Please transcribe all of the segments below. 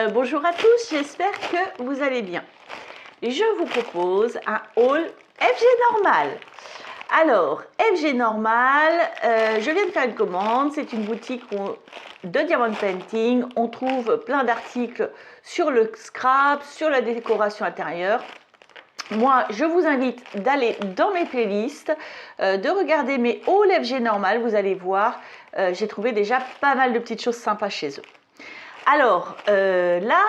Bonjour à tous, j'espère que vous allez bien. Je vous propose un haul FG Normal. Alors, FG Normal, je viens de faire une commande, c'est une boutique de diamond painting. On trouve plein d'articles sur le scrap, sur la décoration intérieure. Moi, je vous invite d'aller dans mes playlists, de regarder mes hauls FG Normal, vous allez voir, j'ai trouvé déjà pas mal de petites choses sympas chez eux. Alors là,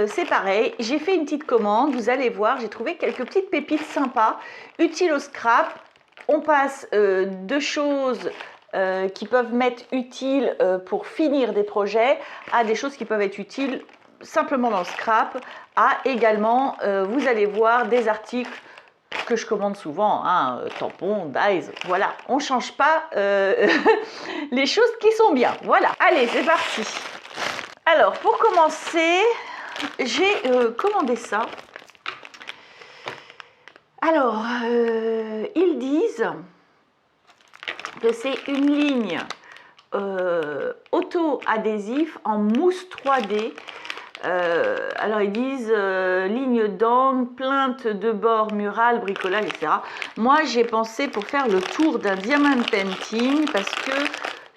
c'est pareil, j'ai fait une petite commande, vous allez voir, j'ai trouvé quelques petites pépites sympas, utiles au scrap. On passe de choses qui peuvent être utiles pour finir des projets à des choses qui peuvent être utiles simplement dans le scrap, à également, vous allez voir, des articles que je commande souvent, hein, tampons, dyes, voilà, on ne change pas les choses qui sont bien, voilà. Allez, c'est parti. Alors, pour commencer, j'ai commandé ça. Alors, ils disent que c'est une ligne auto-adhésif en mousse 3D. Alors, ils disent ligne d'angle, plainte de bord, mural, bricolage, etc. Moi, j'ai pensé pour faire le tour d'un diamond painting parce que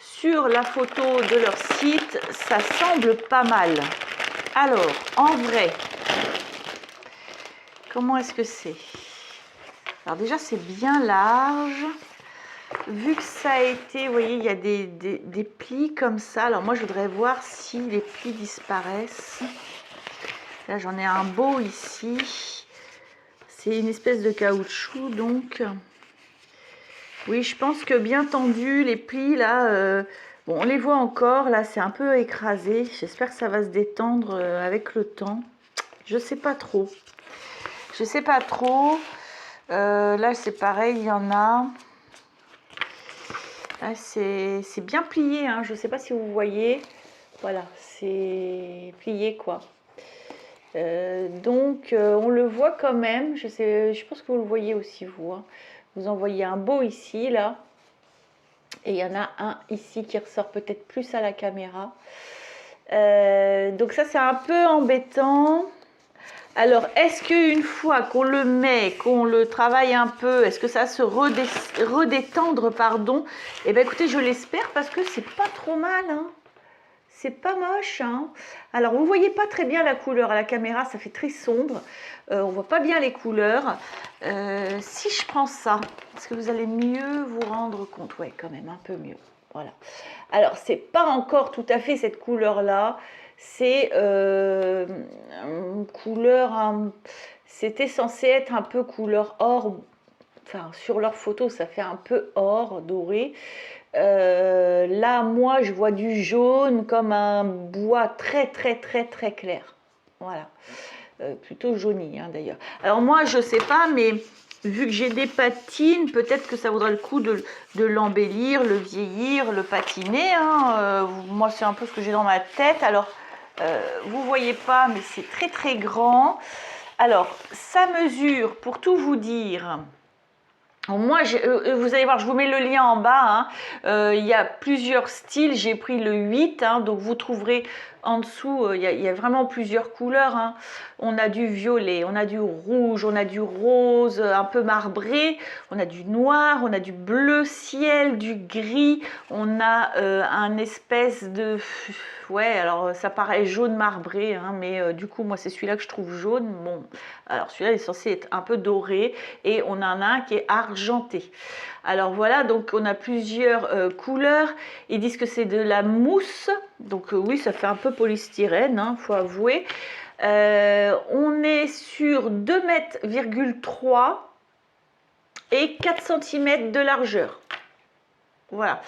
sur la photo de leur site, ça semble pas mal. Alors, en vrai, comment est-ce que c'est? Alors déjà, c'est bien large. Vu que ça a été, vous voyez, il y a des plis comme ça. Alors moi, je voudrais voir si les plis disparaissent. Là, j'en ai un beau ici. C'est une espèce de caoutchouc, donc... Oui, je pense que bien tendu, les plis là, bon, on les voit encore, là c'est un peu écrasé. J'espère que ça va se détendre avec le temps. Je sais pas trop. Je sais pas trop. Là c'est pareil, il y en a. Là c'est bien plié, hein. Je sais pas si vous voyez. Voilà, c'est plié quoi. Donc on le voit quand même. Je pense que vous le voyez aussi vous, hein. Vous en voyez un beau ici, là. Et il y en a un ici qui ressort peut-être plus à la caméra. Donc ça, c'est un peu embêtant. Alors, est-ce qu'une fois qu'on le met, qu'on le travaille un peu, est-ce que ça va se redétendre, pardon? Eh bien, écoutez, je l'espère parce que c'est pas trop mal, hein. C'est pas moche, hein. Alors, vous voyez pas très bien la couleur à la caméra, ça fait très sombre. On voit pas bien les couleurs. Si je prends ça, est-ce que vous allez mieux vous rendre compte? Ouais, quand même, un peu mieux. Voilà. Alors, c'est pas encore tout à fait cette couleur-là. C'est une couleur... C'était censé être un peu couleur or. Enfin, sur leur photo, ça fait un peu or, doré. Là, moi, je vois du jaune comme un bois très clair. Voilà. Plutôt jauni, hein, d'ailleurs. Alors moi, je sais pas, mais vu que j'ai des patines, peut-être que ça vaudrait le coup de l'embellir, le vieillir, le patiner, hein. Moi, c'est un peu ce que j'ai dans ma tête. Alors, vous voyez pas, mais c'est très grand. Alors, ça mesure, pour tout vous dire... Moi, vous allez voir, je vous mets le lien en bas, hein. Il y a plusieurs styles, j'ai pris le 8, hein, donc vous trouverez en dessous, il y a vraiment plusieurs couleurs, hein. On a du violet, on a du rouge, on a du rose un peu marbré, on a du noir, on a du bleu ciel, du gris, on a un espèce de... Ouais, alors ça paraît jaune marbré, hein, mais du coup, moi, c'est celui-là que je trouve jaune. Bon, alors celui-là est censé être un peu doré et on en a un qui est argenté. Alors voilà, donc on a plusieurs couleurs. Ils disent que c'est de la mousse, donc oui, ça fait un peu polystyrène, hein, faut avouer. On est sur 2,3 m et 4 cm de largeur. Voilà.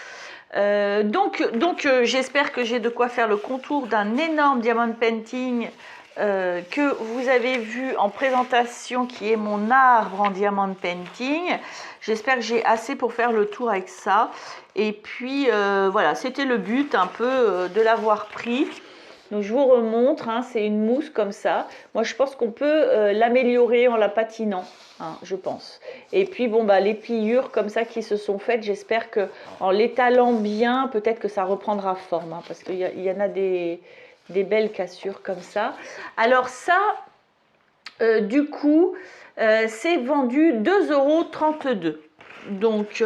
Donc j'espère que j'ai de quoi faire le contour d'un énorme diamond painting que vous avez vu en présentation, qui est mon arbre en diamond painting. J'espère que j'ai assez pour faire le tour avec ça. Et puis voilà, c'était le but un peu de l'avoir pris. Donc je vous remontre, hein, c'est une mousse comme ça. Moi je pense qu'on peut l'améliorer en la patinant, hein, je pense. Et puis bon bah les pliures comme ça qui se sont faites, j'espère que en l'étalant bien, peut-être que ça reprendra forme, hein, parce qu'il y en a des des belles cassures comme ça. Alors ça, du coup, c'est vendu 2,32 €. Donc,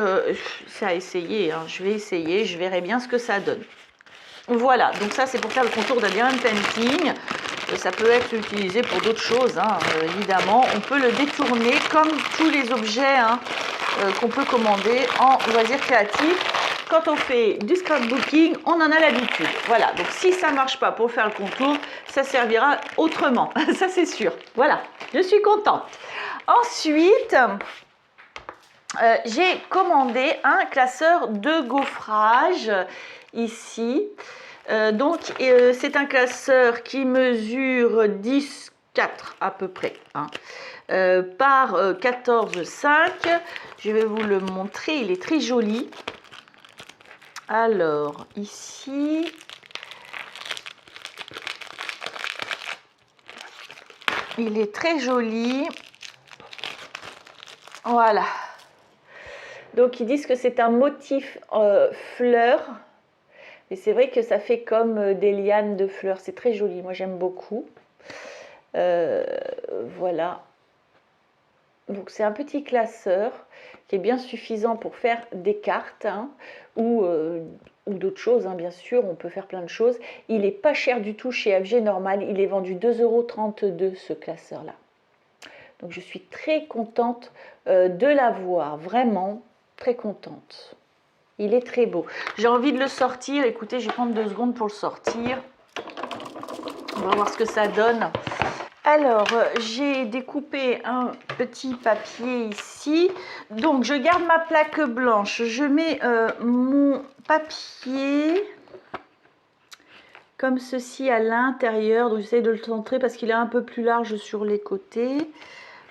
c'est à essayer, hein. Je vais essayer, je verrai bien ce que ça donne. Voilà, donc ça c'est pour faire le contour d'un diamond painting. Ça peut être utilisé pour d'autres choses, hein, évidemment. On peut le détourner comme tous les objets, hein, qu'on peut commander en loisirs créatifs. Quand on fait du scrapbooking, on en a l'habitude. Voilà, donc si ça ne marche pas pour faire le contour, ça servira autrement, ça c'est sûr. Voilà, je suis contente. Ensuite, j'ai commandé un classeur de gaufrage ici. C'est un classeur qui mesure 10,4 à peu près, hein, par 14,5. Je vais vous le montrer, il est très joli. Alors, ici, il est très joli. Voilà. Donc, ils disent que c'est un motif fleur. Et c'est vrai que ça fait comme des lianes de fleurs. C'est très joli. Moi, j'aime beaucoup. Voilà. Donc, c'est un petit classeur qui est bien suffisant pour faire des cartes, hein, ou d'autres choses, hein, bien sûr. On peut faire plein de choses. Il n'est pas cher du tout chez FG Normal. Il est vendu 2,32 € ce classeur-là. Donc, je suis très contente de l'avoir. Vraiment très contente. Il est très beau. J'ai envie de le sortir. Écoutez, je vais prendre 2 secondes pour le sortir. On va voir ce que ça donne. Alors, j'ai découpé un petit papier ici. Donc, je garde ma plaque blanche. Je mets mon papier comme ceci à l'intérieur. Donc, j'essaie de le centrer parce qu'il est un peu plus large sur les côtés.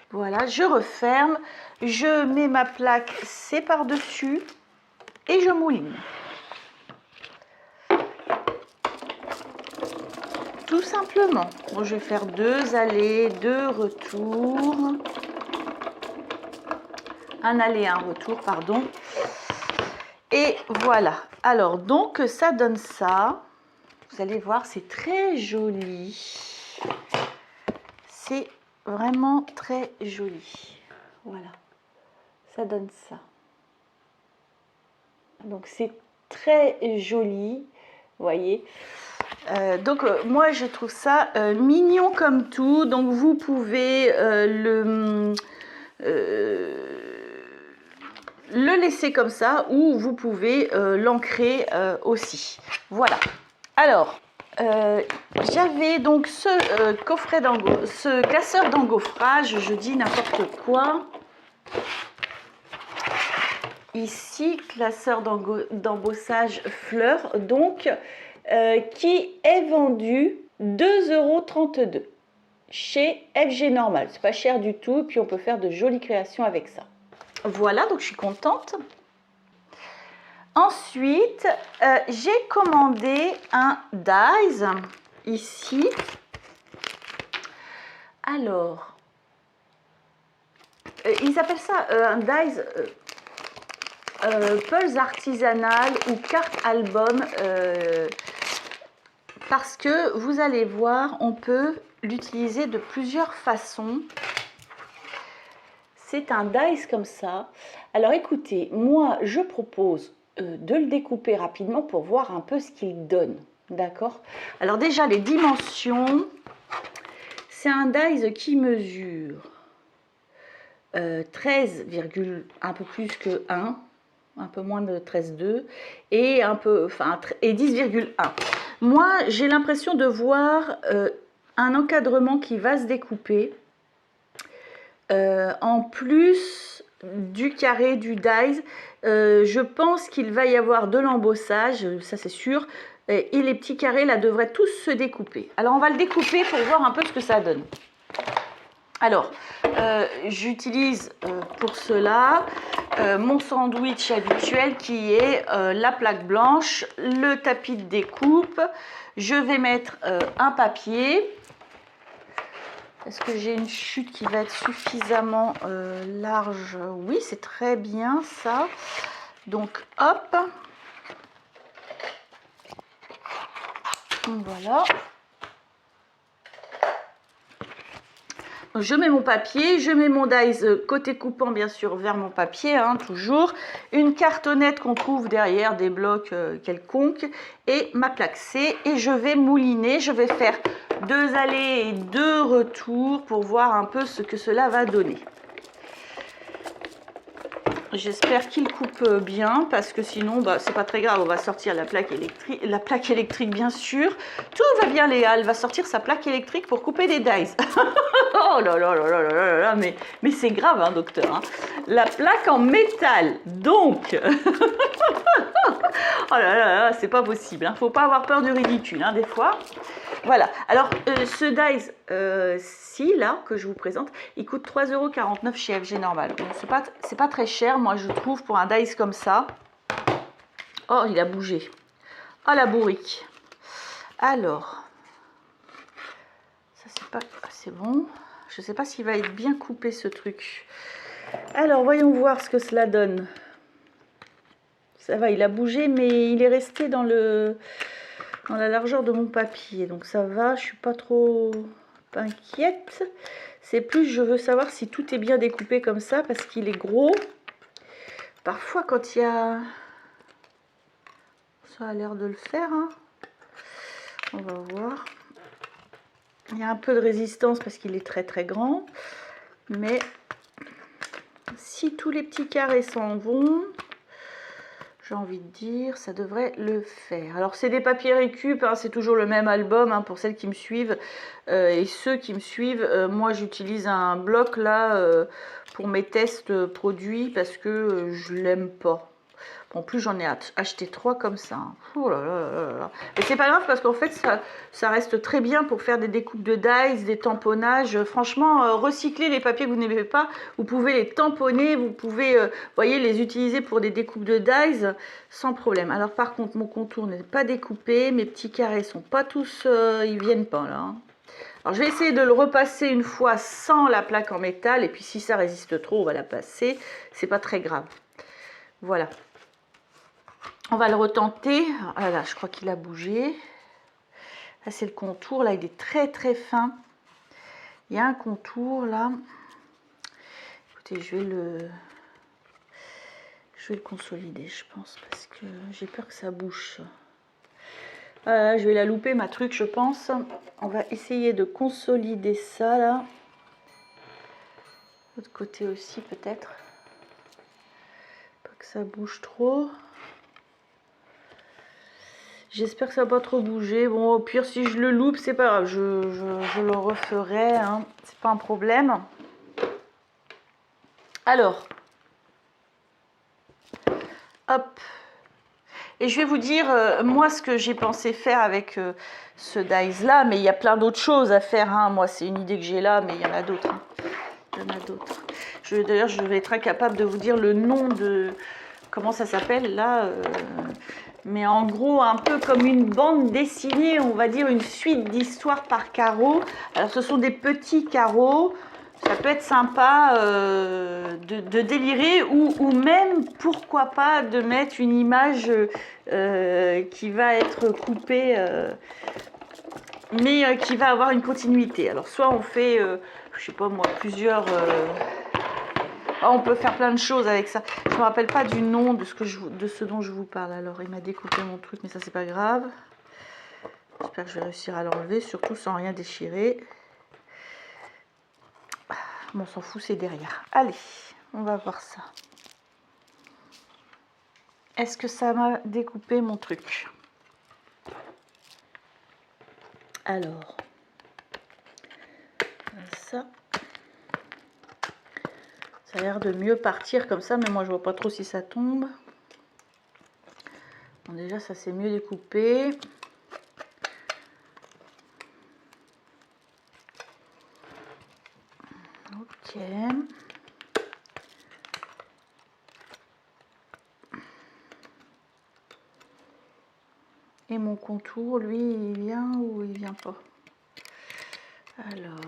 Voilà, je referme. Je mets ma plaque, c'est par-dessus. Et je mouline. Tout simplement. Bon, je vais faire 2 allers, 2 retours. Un aller, un retour, pardon. Et voilà. Alors, donc, ça donne ça. Vous allez voir, c'est très joli. C'est vraiment très joli. Voilà. Ça donne ça. Donc, c'est très joli. Vous voyez. Moi je trouve ça mignon comme tout. Donc vous pouvez le laisser comme ça ou vous pouvez l'ancrer aussi. Voilà. Alors j'avais donc ce classeur d'engauffrage, je dis n'importe quoi. Ici, classeur d'embossage fleurs, donc qui est vendu 2,32 € chez FG Normal. C'est pas cher du tout, et puis on peut faire de jolies créations avec ça. Voilà, donc je suis contente. Ensuite, j'ai commandé un dies ici. Alors, ils appellent ça un dies pulse artisanale ou carte album, parce que vous allez voir, on peut l'utiliser de plusieurs façons. C'est un dies comme ça. Alors écoutez, moi je propose de le découper rapidement pour voir un peu ce qu'il donne. D'accord? Alors déjà les dimensions, c'est un dies qui mesure 13, un peu plus que 1. Un peu moins de 13,2 et et 10,1. Moi, j'ai l'impression de voir un encadrement qui va se découper en plus du carré du dies. Je pense qu'il va y avoir de l'embossage, ça c'est sûr, et les petits carrés là devraient tous se découper. Alors on va le découper pour voir un peu ce que ça donne. Alors, j'utilise pour cela mon sandwich habituel qui est la plaque blanche, le tapis de découpe. Je vais mettre un papier. Est-ce que j'ai une chute qui va être suffisamment large? Oui, c'est très bien ça. Donc, hop. Voilà. je mets mon papier, je mets mon dies côté coupant bien sûr vers mon papier, hein, toujours. Une cartonnette qu'on trouve derrière des blocs quelconques et ma plaque C. Et je vais mouliner, je vais faire 2 allées et 2 retours pour voir un peu ce que cela va donner. J'espère qu'il coupe bien parce que sinon bah, c'est pas très grave, on va sortir la plaque électrique bien sûr. Tout va bien Léa, elle va sortir sa plaque électrique pour couper des dies. Oh là là là là là là là, mais c'est grave hein docteur. Hein. La plaque en métal, donc. Oh là là là, c'est pas possible, hein. Faut pas avoir peur du ridicule hein, des fois. Voilà, alors ce dies-ci, là, que je vous présente, il coûte 3,49 € chez FG Normal. Bon, c'est pas très cher, moi, je trouve, pour un dies comme ça. Oh, il a bougé. Oh, la bourrique. Alors, ça, c'est pas... C'est bon. Je sais pas s'il va être bien coupé, ce truc. Alors, voyons voir ce que cela donne. Ça va, il a bougé, mais il est resté dans la largeur de mon papier, donc ça va, je suis pas trop inquiète. C'est plus je veux savoir si tout est bien découpé comme ça parce qu'il est gros. Parfois quand il y a, ça a l'air de le faire hein. On va voir, il y a un peu de résistance parce qu'il est très très grand, mais si tous les petits carrés s'en vont, j'ai envie de dire, ça devrait le faire. Alors, c'est des papiers récup, hein, c'est toujours le même album hein, pour celles qui me suivent. Et ceux qui me suivent, moi, j'utilise un bloc là pour mes tests produits parce que je l'aime pas. En plus, j'en ai acheté 3 comme ça. Hein. Oh là là là là. Et c'est pas grave parce qu'en fait, ça reste très bien pour faire des découpes de dies, des tamponnages. Franchement, recycler les papiers que vous n'aimez pas, vous pouvez les tamponner, vous pouvez, voyez, les utiliser pour des découpes de dies sans problème. Alors par contre, mon contour n'est pas découpé, mes petits carrés sont pas tous, ils viennent pas là. Hein. Alors je vais essayer de le repasser une fois sans la plaque en métal et puis si ça résiste trop, on va la passer. C'est pas très grave. Voilà. On va le retenter. Ah là, je crois qu'il a bougé. Là, c'est le contour. Là, il est très très fin. Il y a un contour là. Écoutez, je vais le consolider, je pense, parce que j'ai peur que ça bouge. Voilà, je vais la louper, ma truc, je pense. On va essayer de consolider ça là. L'autre côté aussi, peut-être. Pas que ça bouge trop. J'espère que ça va pas trop bouger. Bon, au pire, si je le loupe, c'est pas grave. Je le referai. Hein. C'est pas un problème. Alors. Hop. Et je vais vous dire, moi, ce que j'ai pensé faire avec ce dies-là. Mais il y a plein d'autres choses à faire. Hein. Moi, c'est une idée que j'ai là, mais il y en a d'autres. Hein. Il y en a d'autres. D'ailleurs, je vais être incapable de vous dire le nom de... Comment ça s'appelle, là mais en gros, un peu comme une bande dessinée, on va dire une suite d'histoires par carreau. Alors, ce sont des petits carreaux. Ça peut être sympa de délirer ou même, pourquoi pas, de mettre une image qui va être coupée, mais qui va avoir une continuité. Alors, soit on fait, je sais pas moi, plusieurs... on peut faire plein de choses avec ça. Je ne me rappelle pas du nom de ce dont je vous parle. Alors, il m'a découpé mon truc, mais ça, c'est pas grave. J'espère que je vais réussir à l'enlever, surtout sans rien déchirer. Bon, on s'en fout, c'est derrière. Allez, on va voir ça. Est-ce que ça m'a découpé mon truc? Alors, ça... Ça a l'air de mieux partir comme ça, mais moi je vois pas trop si ça tombe. Bon, déjà ça s'est mieux découpé. Ok. Et mon contour, lui, il vient ou il vient pas? Alors...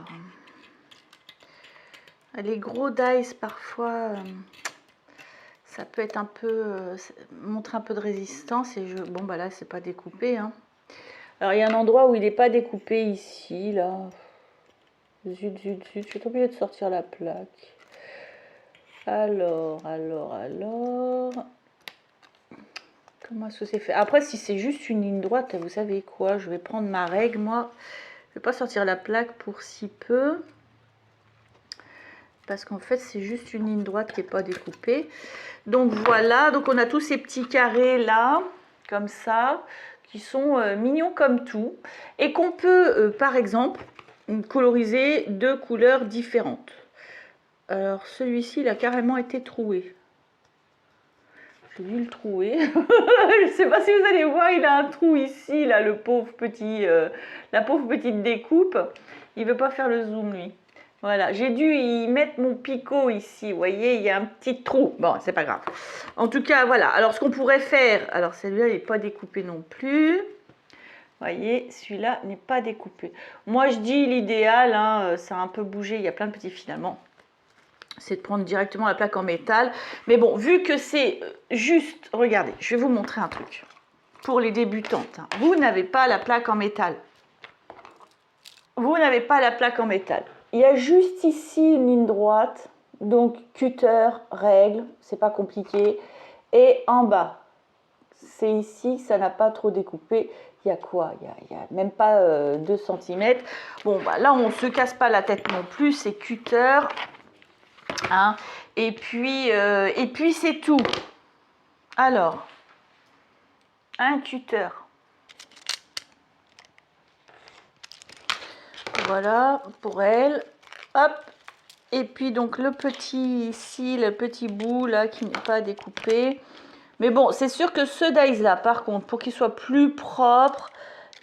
Les gros dies, parfois, ça peut être un peu... montrer un peu de résistance. Et bon, bah là, c'est pas découpé. Hein. Alors, il y a un endroit où il n'est pas découpé ici, là. Zut, zut, zut, j'ai oublié de sortir la plaque. Alors. Comment est-ce que c'est fait? Après, si c'est juste une ligne droite, vous savez quoi? Je vais prendre ma règle, moi. Je vais pas sortir la plaque pour si peu. Parce qu'en fait, c'est juste une ligne droite qui n'est pas découpée. Donc voilà, donc on a tous ces petits carrés là, comme ça, qui sont mignons comme tout. Et qu'on peut, par exemple, coloriser de couleurs différentes. Alors celui-ci, il a carrément été troué. J'ai dû le trouer. Je ne sais pas si vous allez voir, il a un trou ici, là, le pauvre petit, la pauvre petite découpe. Il ne veut pas faire le zoom, lui. Voilà, j'ai dû y mettre mon picot ici. Vous voyez, il y a un petit trou. Bon, c'est pas grave. En tout cas, voilà. Alors, ce qu'on pourrait faire... Alors, celui-là, il n'est pas découpé non plus. Vous voyez, celui-là n'est pas découpé. Moi, je dis l'idéal, hein, ça a un peu bougé. Il y a plein de petits finalement. C'est de prendre directement la plaque en métal. Mais bon, vu que c'est juste... Regardez, je vais vous montrer un truc. Pour les débutantes, hein. Vous n'avez pas la plaque en métal. Vous n'avez pas la plaque en métal. Il y a juste ici une ligne droite. Donc, cutter, règle, c'est pas compliqué. Et en bas, c'est ici, ça n'a pas trop découpé. Il y a quoi? Il y a même pas 2 cm. Bon, bah, là, on ne se casse pas la tête non plus. C'est cutter. Hein, et puis c'est tout. Alors, un cutter. Voilà pour elle. Hop. Et puis donc le petit ici, le petit bout là qui n'est pas découpé. Mais bon, c'est sûr que ce dies là, par contre, pour qu'il soit plus propre,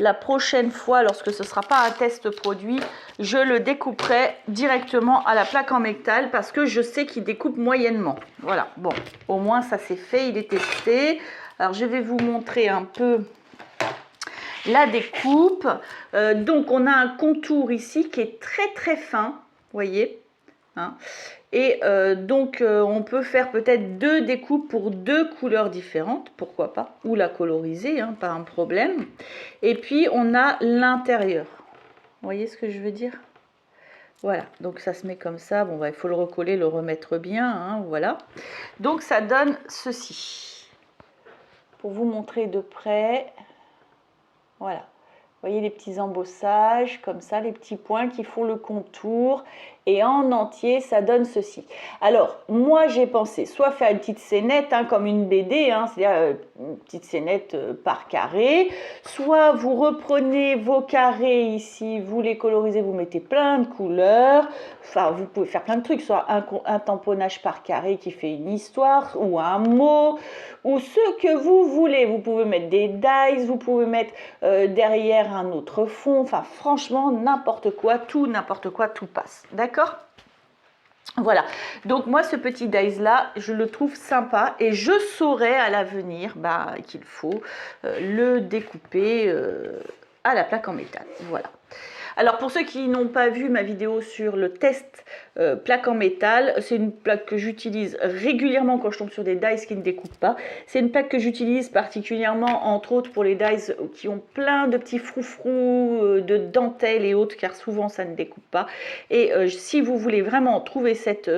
la prochaine fois, lorsque ce ne sera pas un test produit, je le découperai directement à la plaque en métal parce que je sais qu'il découpe moyennement. Voilà, bon, au moins ça c'est fait, il est testé. Alors je vais vous montrer un peu la découpe. Donc on a un contour ici qui est très très fin, vous voyez, hein. Et donc on peut faire peut-être 2 découpes pour 2 couleurs différentes, pourquoi pas, ou la coloriser, hein, pas un problème. Et puis on a l'intérieur, vous voyez ce que je veux dire? Voilà, donc ça se met comme ça, bon bah, il faut le recoller, le remettre bien, hein, voilà. Donc ça donne ceci, pour vous montrer de près, voilà. Vous voyez les petits embossages, comme ça, les petits points qui font le contour. Et en entier, ça donne ceci. Alors, moi, j'ai pensé soit faire une petite scénette, hein, comme une BD, hein, c'est-à-dire une petite scénette par carré. Soit vous reprenez vos carrés ici, vous les colorisez, vous mettez plein de couleurs. Enfin, vous pouvez faire plein de trucs, soit un tamponnage par carré qui fait une histoire, ou un mot, ou ce que vous voulez. Vous pouvez mettre des dies, vous pouvez mettre derrière un autre fond. Enfin, franchement, n'importe quoi, tout passe. D'accord? Voilà, donc moi ce petit dies là, je le trouve sympa et je saurai à l'avenir qu'il faut le découper à la plaque en métal. Voilà. Alors pour ceux qui n'ont pas vu ma vidéo sur le test plaque en métal, c'est une plaque que j'utilise régulièrement quand je tombe sur des dies qui ne découpent pas. C'est une plaque que j'utilise particulièrement entre autres pour les dies qui ont plein de petits froufrous, de dentelles et autres, car souvent ça ne découpe pas. Et si vous voulez vraiment trouver cette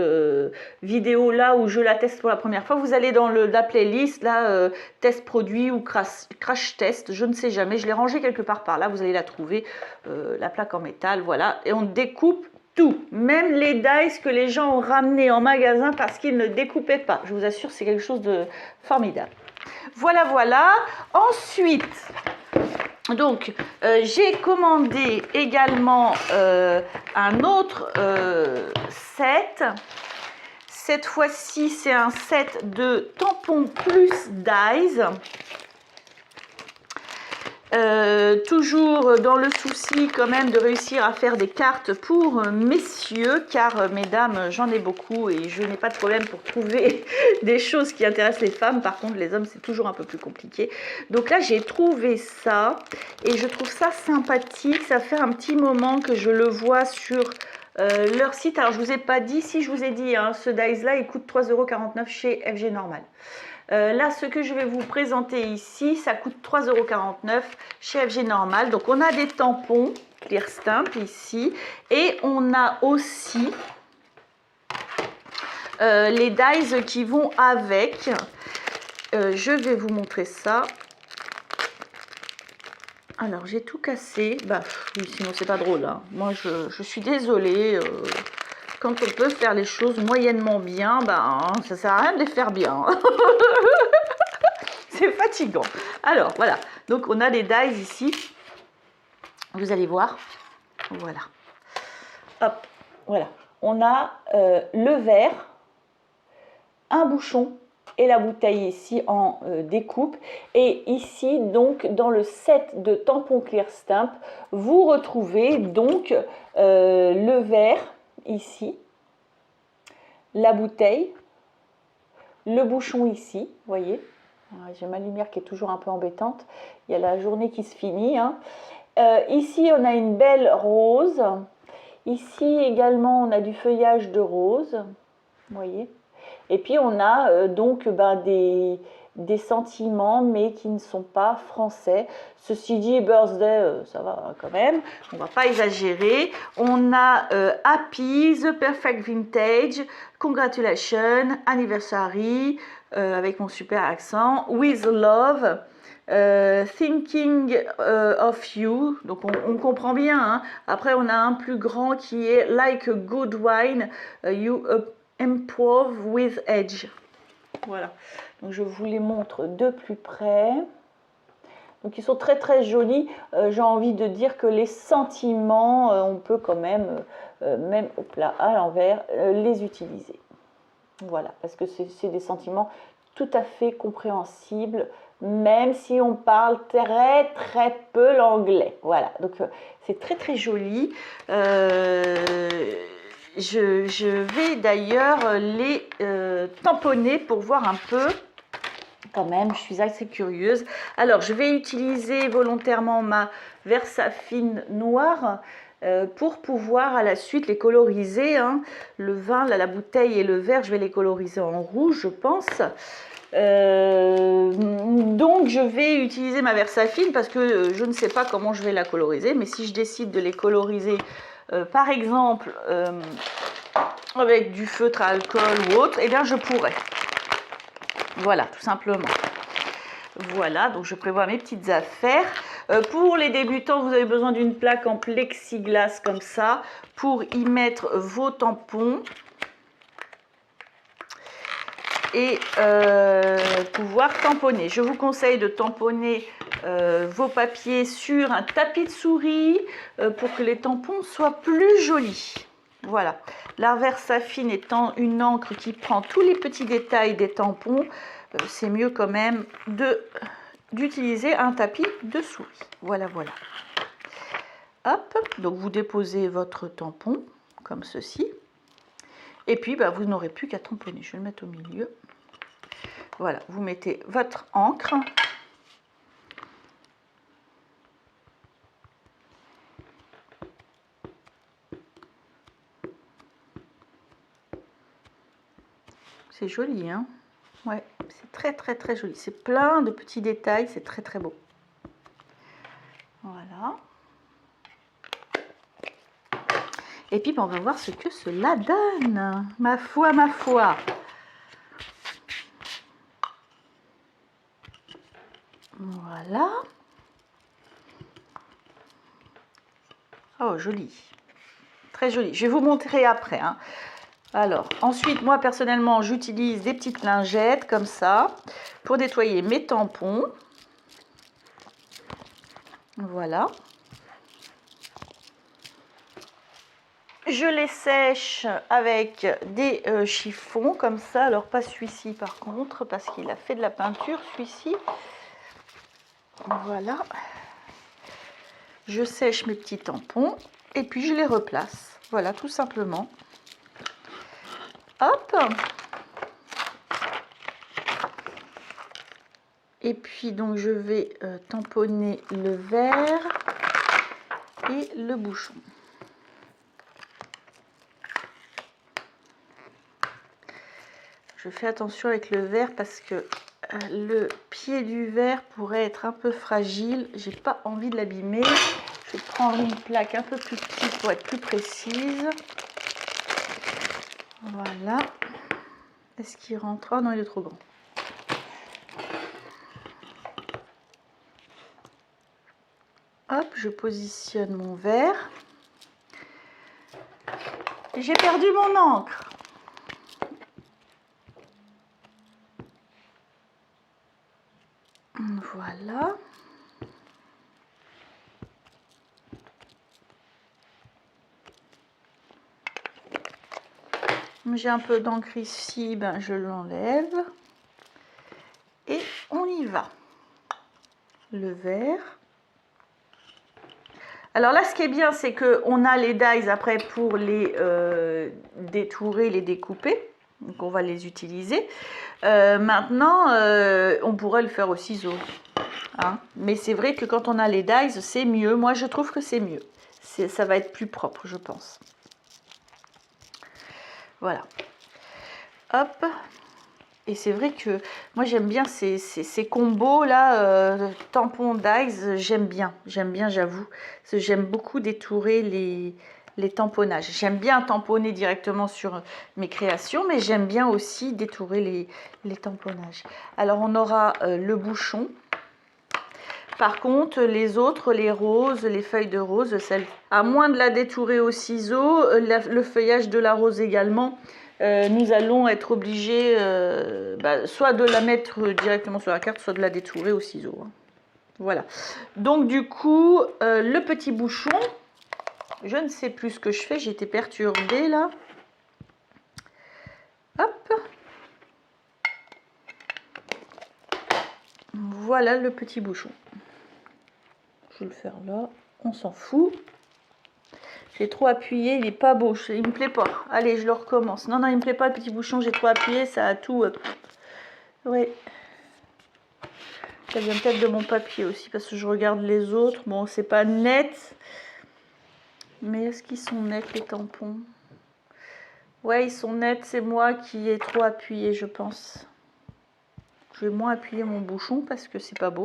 vidéo là où je la teste pour la première fois, vous allez dans la playlist là, test produit ou crash test, je ne sais jamais, je l'ai rangée quelque part par là, vous allez la trouver, la plaque en métal, voilà, et on découpe tout, même les dies que les gens ont ramenés en magasin parce qu'ils ne découpaient pas. Je vous assure, c'est quelque chose de formidable. Voilà, voilà. Ensuite, donc, j'ai commandé également un autre set. Cette fois-ci, c'est un set de tampons plus dies. Toujours dans le souci quand même de réussir à faire des cartes pour messieurs, car mesdames j'en ai beaucoup et je n'ai pas de problème pour trouver des choses qui intéressent les femmes. Par contre les hommes c'est toujours un peu plus compliqué. Donc là j'ai trouvé ça et je trouve ça sympathique. Ça fait un petit moment que je le vois sur leur site. Alors je vous ai pas dit, si je vous ai dit, hein, ce dies là il coûte 3,49 € chez FG Normal. Là, ce que je vais vous présenter ici, ça coûte 3,49 € chez FG Normal. Donc, on a des tampons. Clear Stamp ici. Et on a aussi les dies qui vont avec. Je vais vous montrer ça. Alors, j'ai tout cassé. Bah, oui, sinon, c'est pas drôle. Hein. Moi, je suis désolée. Quand on peut faire les choses moyennement bien, ben, ça sert à rien de les faire bien. C'est fatigant. Alors, voilà. Donc, on a les dies ici. Vous allez voir. Voilà. Hop. Voilà. On a le verre, un bouchon et la bouteille ici en découpe. Et ici, donc, dans le set de tampons Clear Stamp, vous retrouvez donc le verre ici, la bouteille, le bouchon ici, vous voyez. J'ai ma lumière qui est toujours un peu embêtante. Il y a la journée qui se finit. Hein. Ici, on a une belle rose. Ici également, on a du feuillage de rose. Vous voyez. Et puis, on a donc des sentiments, mais qui ne sont pas français. Ceci dit, birthday, ça va quand même. On ne va pas exagérer. On a Happy, The Perfect Vintage, Congratulations, Anniversary, avec mon super accent, With Love, Thinking of You. Donc, on comprend bien. Hein. Après, on a un plus grand qui est Like a Good Wine, You Improve with Edge. Voilà. Donc, je vous les montre de plus près. Donc, ils sont très, très jolis. J'ai envie de dire que les sentiments, on peut quand même, même hop là, à l'envers, les utiliser. Voilà. Parce que c'est des sentiments tout à fait compréhensibles, même si on parle très, très peu l'anglais. Voilà. Donc, c'est très, très joli. Je vais d'ailleurs les tamponner pour voir un peu, quand même, je suis assez curieuse. Alors, je vais utiliser volontairement ma Versafine noire pour pouvoir à la suite les coloriser. Hein. Le vin, là, la bouteille et le verre, je vais les coloriser en rouge, je pense. Donc, je vais utiliser ma Versafine parce que je ne sais pas comment je vais la coloriser, mais si je décide de les coloriser par exemple avec du feutre à alcool ou autre, eh bien je pourrais. Voilà, tout simplement. Voilà, donc je prévois mes petites affaires. Pour les débutants, vous avez besoin d'une plaque en plexiglas comme ça pour y mettre vos tampons et pouvoir tamponner. Je vous conseille de tamponner vos papiers sur un tapis de souris pour que les tampons soient plus jolis. Voilà, la Versafine étant une encre qui prend tous les petits détails des tampons, c'est mieux quand même d'utiliser un tapis de souris. Voilà, voilà. Hop, donc vous déposez votre tampon comme ceci. Et puis, bah, vous n'aurez plus qu'à tamponner. Je vais le mettre au milieu. Voilà, vous mettez votre encre. C'est joli, hein? Ouais, c'est très, très, très joli. C'est plein de petits détails. C'est très, très beau. Voilà. Et puis, on va voir ce que cela donne. Ma foi, ma foi. Voilà. Oh, joli. Très joli. Je vais vous montrer après. Hein. Alors, ensuite, moi, personnellement, j'utilise des petites lingettes comme ça pour nettoyer mes tampons. Voilà. Je les sèche avec des chiffons comme ça. Alors, pas celui-ci par contre, parce qu'il a fait de la peinture, celui-ci. Voilà. Je sèche mes petits tampons et puis je les replace. Voilà, tout simplement. Hop. Et puis, donc, je vais tamponner le verre et le bouchon. Je fais attention avec le verre parce que le pied du verre pourrait être un peu fragile. J'ai pas envie de l'abîmer. Je vais prendre une plaque un peu plus petite pour être plus précise. Voilà. Est-ce qu'il rentre? Oh non, il est trop grand. Hop, je positionne mon verre. J'ai perdu mon encre. Voilà. J'ai un peu d'encre ici, ben je l'enlève. Et on y va. Le verre. Alors là, ce qui est bien, c'est qu'on a les dies après pour les détourer, les découper. Donc on va les utiliser. Maintenant, on pourrait le faire au ciseau. Hein. Mais c'est vrai que quand on a les dies, c'est mieux. Moi, je trouve que c'est mieux. Ça va être plus propre, je pense. Voilà. Hop. Et c'est vrai que moi j'aime bien ces combos là, tampons dies, j'aime bien, j'avoue. J'aime beaucoup détourer les tamponnages. J'aime bien tamponner directement sur mes créations, mais j'aime bien aussi détourer les tamponnages. Alors on aura le bouchon. Par contre, les autres, les roses, les feuilles de rose, à moins de la détourer au ciseau, le feuillage de la rose également, nous allons être obligés soit de la mettre directement sur la carte, soit de la détourer au ciseau. Hein. Voilà. Donc du coup, le petit bouchon, je ne sais plus ce que je fais, j'ai été perturbée là. Hop. Voilà le petit bouchon. Je vais le faire là, on s'en fout. J'ai trop appuyé, il n'est pas beau, il me plaît pas. Allez, je le recommence. Non, non, il me plaît pas le petit bouchon, j'ai trop appuyé, ça a tout... Oui. Ça vient peut-être de mon papier aussi, parce que je regarde les autres. Bon, c'est pas net. Mais est-ce qu'ils sont nets, les tampons? Ouais, ils sont nets, c'est moi qui ai trop appuyé, je pense. Je vais moins appuyer mon bouchon, parce que c'est pas beau.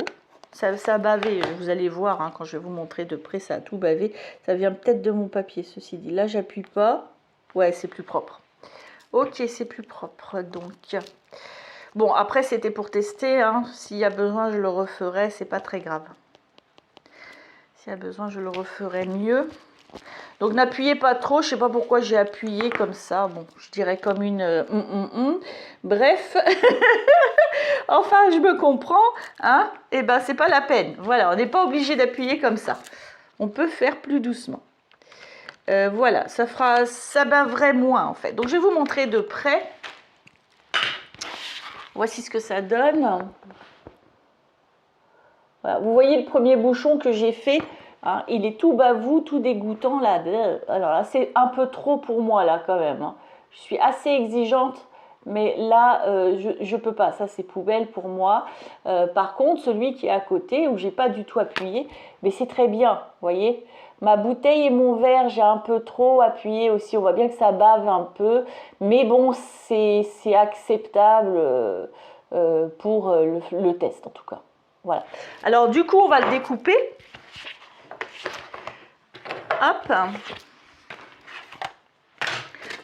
Ça a bavé, vous allez voir, hein, quand je vais vous montrer de près, ça a tout bavé. Ça vient peut-être de mon papier, ceci dit. Là, j'appuie pas. Ouais, c'est plus propre. Ok, c'est plus propre, donc. Bon, après, c'était pour tester. Hein. S'il y a besoin, je le referai. C'est pas très grave. S'il y a besoin, je le referai mieux. Donc, n'appuyez pas trop. Je sais pas pourquoi j'ai appuyé comme ça. Bon, je dirais comme une... Bref... Enfin, je me comprends, hein? Et ben, c'est pas la peine. Voilà, on n'est pas obligé d'appuyer comme ça. On peut faire plus doucement. Voilà, ça baverait moins en fait. Donc, je vais vous montrer de près. Voici ce que ça donne. Voilà, vous voyez le premier bouchon que j'ai fait. Hein, il est tout bavou, tout dégoûtant là. Alors là, c'est un peu trop pour moi là quand même. Hein. Je suis assez exigeante. Mais là, je peux pas, ça c'est poubelle pour moi. Par contre, celui qui est à côté, où j'ai pas du tout appuyé, mais c'est très bien, vous voyez. Ma bouteille et mon verre, j'ai un peu trop appuyé aussi, on voit bien que ça bave un peu. Mais bon, c'est acceptable pour le test en tout cas. Voilà. Alors du coup, on va le découper. Hop.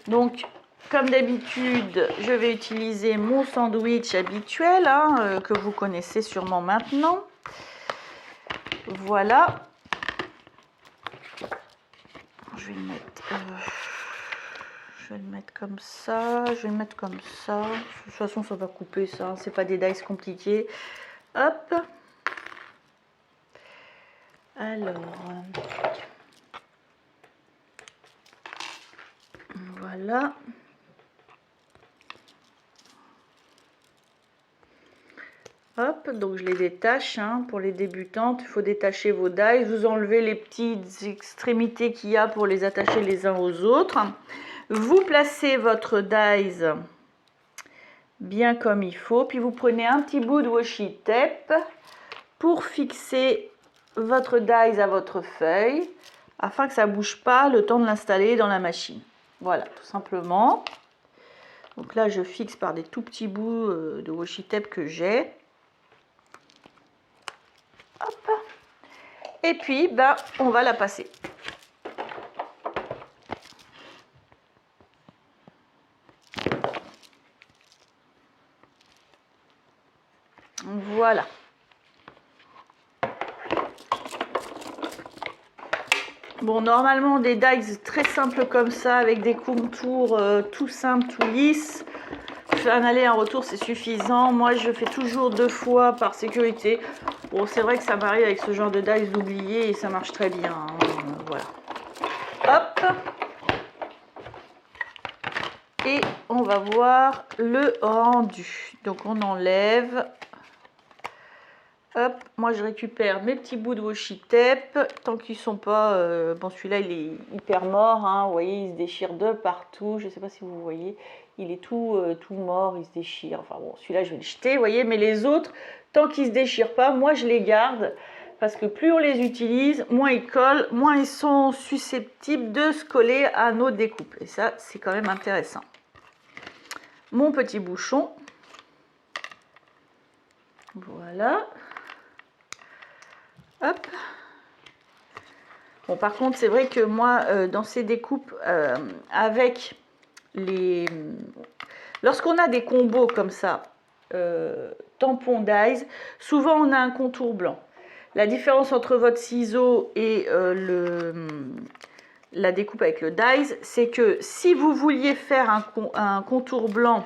Donc... Comme d'habitude, je vais utiliser mon sandwich habituel, hein, que vous connaissez sûrement maintenant. Voilà. Je vais le mettre, comme ça. Je vais le mettre comme ça. De toute façon, ça va couper ça. C'est pas des dice compliqués. Hop. Alors. Voilà. Hop, donc je les détache. Hein. Pour les débutantes, il faut détacher vos dies. Vous enlevez les petites extrémités qu'il y a pour les attacher les uns aux autres. Vous placez votre dies bien comme il faut. Puis vous prenez un petit bout de washi tape pour fixer votre dies à votre feuille afin que ça ne bouge pas le temps de l'installer dans la machine. Voilà, tout simplement. Donc là, je fixe par des tout petits bouts de washi tape que j'ai. Hop. Et puis, ben, on va la passer. Voilà. Bon, normalement, des dies très simples comme ça, avec des contours tout simples, tout lisses. Un aller, un retour, c'est suffisant. Moi, je fais toujours 2 fois par sécurité. Bon, c'est vrai que ça m'arrive avec ce genre de dies d'oublier et ça marche très bien. Voilà. Hop. Et on va voir le rendu. Donc, on enlève. Hop, moi je récupère mes petits bouts de washi tape, tant qu'ils sont pas... bon, celui-là il est hyper mort, hein, vous voyez, il se déchire de partout, je ne sais pas si vous voyez, il est tout mort, il se déchire, enfin bon, celui-là je vais le jeter, vous voyez, mais les autres, tant qu'ils ne se déchirent pas, moi je les garde, parce que plus on les utilise, moins ils collent, moins ils sont susceptibles de se coller à nos découpes, et ça c'est quand même intéressant. Mon petit bouchon, voilà. Hop. Bon, par contre, c'est vrai que moi, dans ces découpes, avec les... Lorsqu'on a des combos comme ça, tampon dies, souvent on a un contour blanc. La différence entre votre ciseau et la découpe avec le dies, c'est que si vous vouliez faire un contour blanc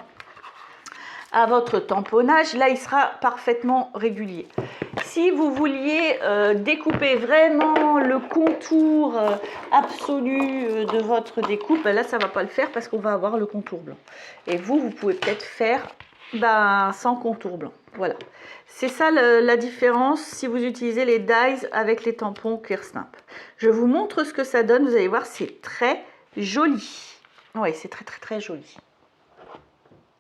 à votre tamponnage, là il sera parfaitement régulier. Si vous vouliez découper vraiment le contour absolu de votre découpe, ben là ça ne va pas le faire parce qu'on va avoir le contour blanc. Et vous pouvez peut-être faire sans contour blanc. Voilà. C'est ça la différence si vous utilisez les dies avec les tampons Clear Snap. Je vous montre ce que ça donne, vous allez voir, c'est très joli. Oui, c'est très joli.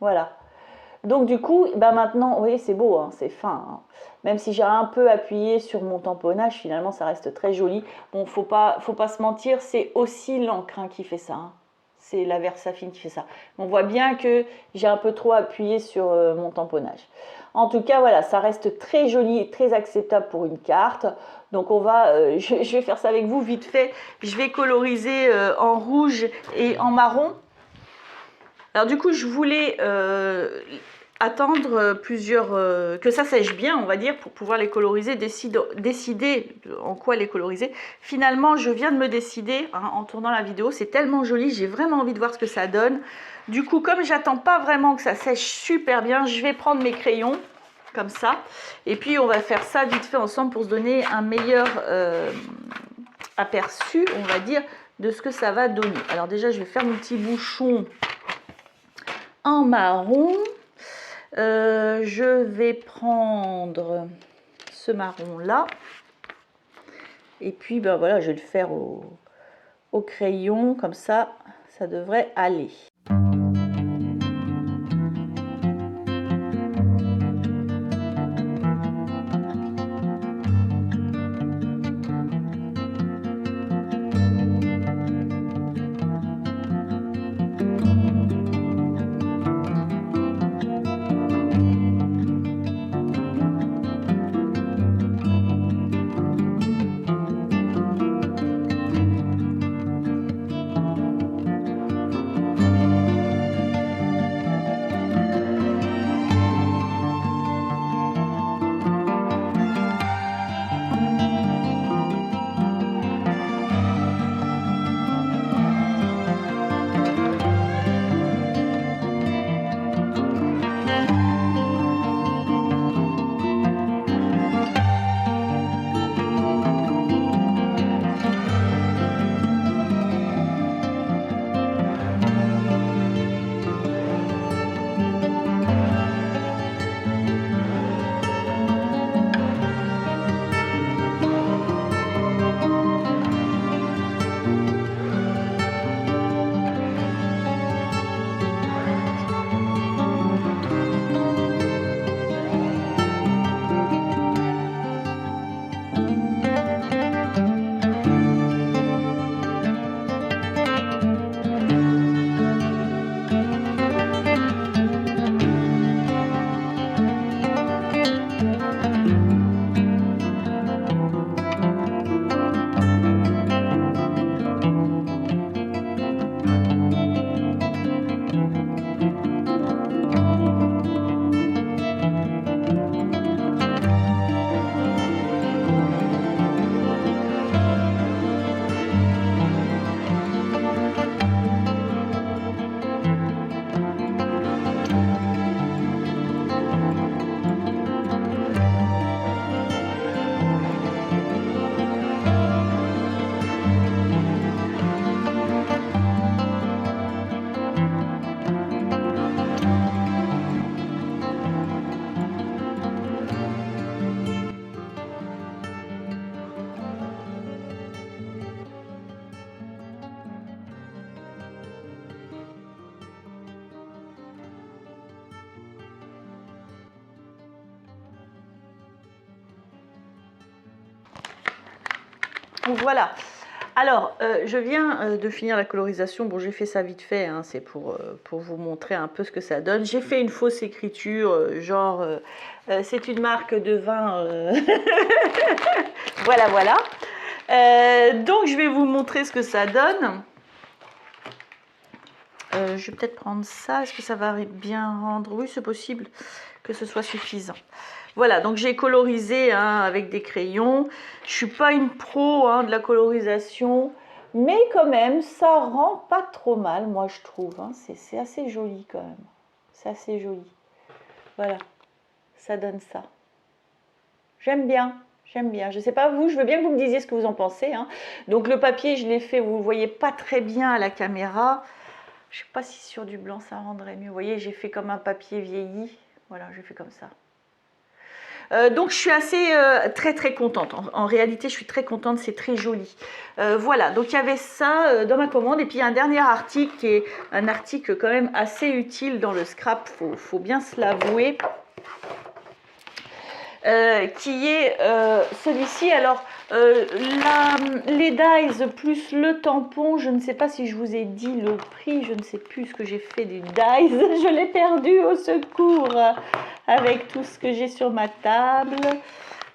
Voilà. Donc du coup, maintenant, vous voyez, c'est beau, hein, c'est fin. Hein. Même si j'ai un peu appuyé sur mon tamponnage, finalement, ça reste très joli. Bon, faut pas se mentir, c'est aussi l'encre qui fait ça. Hein. C'est la Versafine qui fait ça. On voit bien que j'ai un peu trop appuyé sur mon tamponnage. En tout cas, voilà, ça reste très joli et très acceptable pour une carte. Donc on va, je vais faire ça avec vous vite fait. Je vais coloriser en rouge et en marron. Alors du coup, je voulais attendre que ça sèche bien, on va dire, pour pouvoir les coloriser, décider en quoi les coloriser. Finalement, je viens de me décider en tournant la vidéo, c'est tellement joli, j'ai vraiment envie de voir ce que ça donne. Du coup, comme j'attends pas vraiment que ça sèche super bien, je vais prendre mes crayons, comme ça, et puis on va faire ça vite fait ensemble pour se donner un meilleur aperçu, on va dire, de ce que ça va donner. Alors déjà, je vais faire mon petit bouchon en marron. Je vais prendre ce marron là et puis voilà, je vais le faire au crayon, comme ça devrait aller. Donc voilà. Alors, je viens de finir la colorisation. Bon, j'ai fait ça vite fait, hein, c'est pour vous montrer un peu ce que ça donne. J'ai fait une fausse écriture, genre, c'est une marque de vin. Voilà, voilà. Donc, je vais vous montrer ce que ça donne. Je vais peut-être prendre ça. Est-ce que ça va bien rendre? Oui, c'est possible que ce soit suffisant. Voilà, donc j'ai colorisé hein, avec des crayons. Je ne suis pas une pro hein, de la colorisation, mais quand même, ça rend pas trop mal, moi je trouve. Hein. C'est assez joli quand même. C'est assez joli. Voilà, ça donne ça. J'aime bien. J'aime bien. Je ne sais pas vous, je veux bien que vous me disiez ce que vous en pensez. Hein. Donc le papier, je l'ai fait, vous ne le voyez pas très bien à la caméra. Je ne sais pas si sur du blanc ça rendrait mieux. Vous voyez, j'ai fait comme un papier vieilli. Voilà, j'ai fait comme ça. Donc je suis assez très contente. En réalité, je suis très contente, c'est très joli. Voilà, donc il y avait ça dans ma commande. Et puis un dernier article qui est un article quand même assez utile dans le scrap, faut bien se l'avouer. Qui est celui-ci. Alors, les dies plus le tampon, je ne sais pas si je vous ai dit le prix, je ne sais plus ce que j'ai fait des dies, je l'ai perdu au secours avec tout ce que j'ai sur ma table.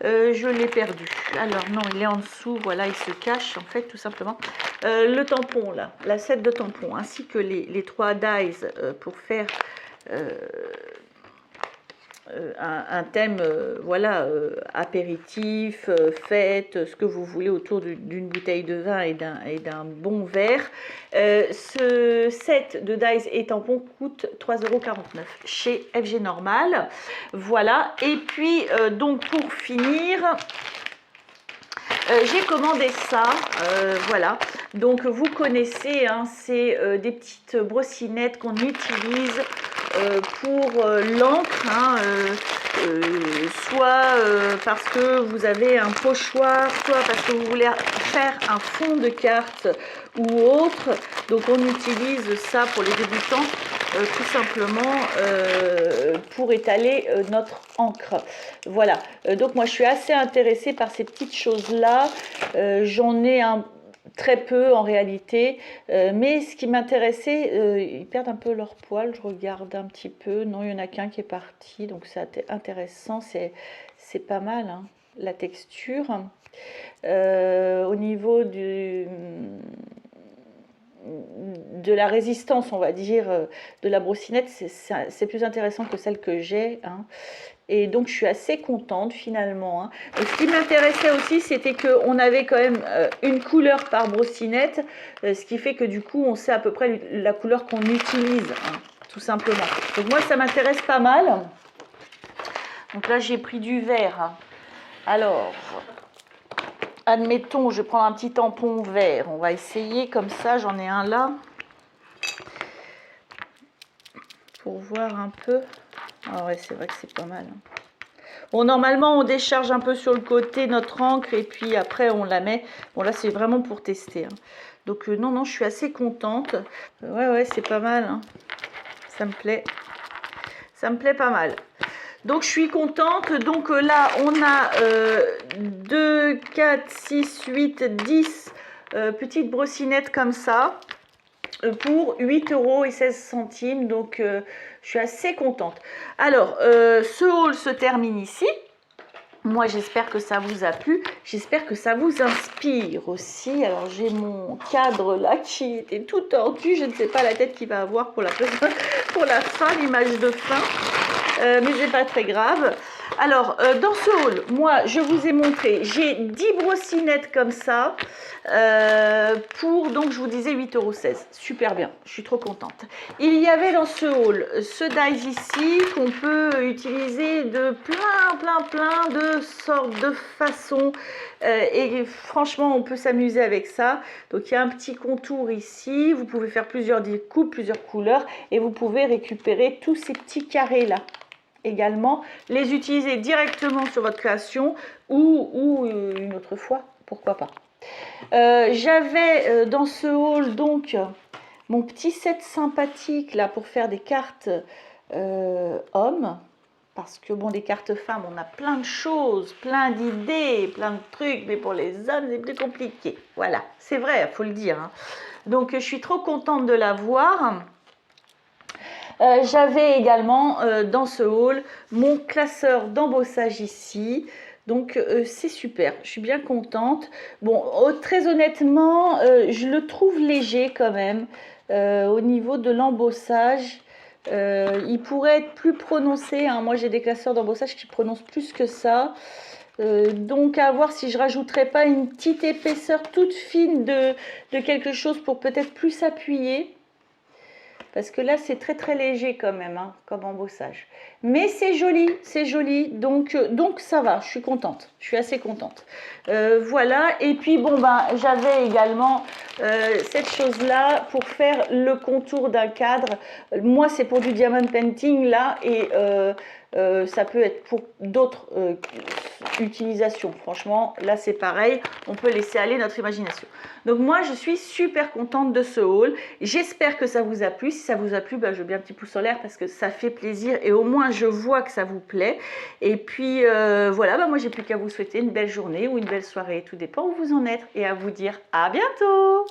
Je l'ai perdu. Alors non, il est en dessous, voilà, il se cache en fait tout simplement. Le tampon là, la set de tampons, ainsi que les 3 dies pour faire un thème, voilà, apéritif, fête, ce que vous voulez autour d'une bouteille de vin et d'un bon verre. Ce set de dies et tampons coûte 3,49 € chez FG Normal. Voilà, et puis donc pour finir, j'ai commandé ça, voilà, donc vous connaissez, hein, c'est des petites brossinettes qu'on utilise pour l'encre, hein, soit parce que vous avez un pochoir, soit parce que vous voulez faire un fond de carte ou autre. Donc on utilise ça pour les débutants, tout simplement pour étaler notre encre. Voilà, donc moi je suis assez intéressée par ces petites choses-là. J'en ai très peu en réalité, mais ce qui m'intéressait, ils perdent un peu leur poil, je regarde un petit peu, non il y en a qu'un qui est parti, donc c'est intéressant, c'est pas mal hein, la texture. Au niveau de la résistance, on va dire, de la brossinette, c'est plus intéressant que celle que j'ai. Hein. Et donc, je suis assez contente finalement. Hein. Et ce qui m'intéressait aussi, c'était qu'on avait quand même une couleur par brossinette, ce qui fait que du coup, on sait à peu près la couleur qu'on utilise, hein, tout simplement. Donc moi, ça m'intéresse pas mal. Donc là, j'ai pris du vert. Hein. Alors, admettons, je prends un petit tampon vert. On va essayer comme ça, j'en ai un là. Pour voir un peu. Ah ouais, c'est vrai que c'est pas mal. Bon, normalement, on décharge un peu sur le côté notre encre et puis après, on la met. Bon, là, c'est vraiment pour tester. Hein. Donc, non, je suis assez contente. Ouais, c'est pas mal. Hein. Ça me plaît. Ça me plaît pas mal. Donc, je suis contente. Donc, là, on a 2, 4, 6, 8, 10 petites brossinettes comme ça. Pour 8,16 €. Donc, je suis assez contente. Alors, ce haul se termine ici. Moi, j'espère que ça vous a plu. J'espère que ça vous inspire aussi. Alors, j'ai mon cadre là qui était tout tordu. Je ne sais pas la tête qu'il va avoir pour la fin, l'image de fin. Mais c'est pas très grave. Alors, dans ce haul, moi, je vous ai montré, j'ai 10 brossinettes comme ça, pour, donc, je vous disais 8,16 €. Super bien, je suis trop contente. Il y avait dans ce haul, ce dies ici, qu'on peut utiliser de plein de sortes, de façons, et franchement, on peut s'amuser avec ça. Donc, il y a un petit contour ici, vous pouvez faire plusieurs découpes, plusieurs couleurs, et vous pouvez récupérer tous ces petits carrés-là. Également, les utiliser directement sur votre création ou une autre fois, pourquoi pas. J'avais dans ce haul donc mon petit set sympathique là pour faire des cartes hommes. parce que bon, des cartes femmes, on a plein de choses, plein d'idées, plein de trucs, mais pour les hommes, c'est plus compliqué. Voilà, c'est vrai, il faut le dire, hein. Donc, je suis trop contente de l'avoir. J'avais également dans ce haul mon classeur d'embossage ici. Donc c'est super, je suis bien contente. Bon, très honnêtement, je le trouve léger quand même au niveau de l'embossage. Il pourrait être plus prononcé, hein. Moi j'ai des classeurs d'embossage qui prononcent plus que ça. Donc à voir si je rajouterais pas une petite épaisseur toute fine de quelque chose pour peut-être plus appuyer. Parce que là, c'est très très léger quand même, hein, comme embossage. Mais c'est joli, donc ça va, je suis contente, je suis assez contente. Voilà, et puis bon, ben, j'avais également cette chose-là pour faire le contour d'un cadre. Moi, c'est pour du diamond painting, là, et ça peut être pour d'autres utilisations. Franchement, là, c'est pareil, on peut laisser aller notre imagination. Donc moi, je suis super contente de ce haul. J'espère que ça vous a plu. Si ça vous a plu, ben, je veux bien un petit pouce en l'air parce que ça fait plaisir et au moins je vois que ça vous plaît. Et puis voilà, ben, moi j'ai plus qu'à vous souhaiter une belle journée ou une belle soirée. Tout dépend où vous en êtes et à vous dire à bientôt.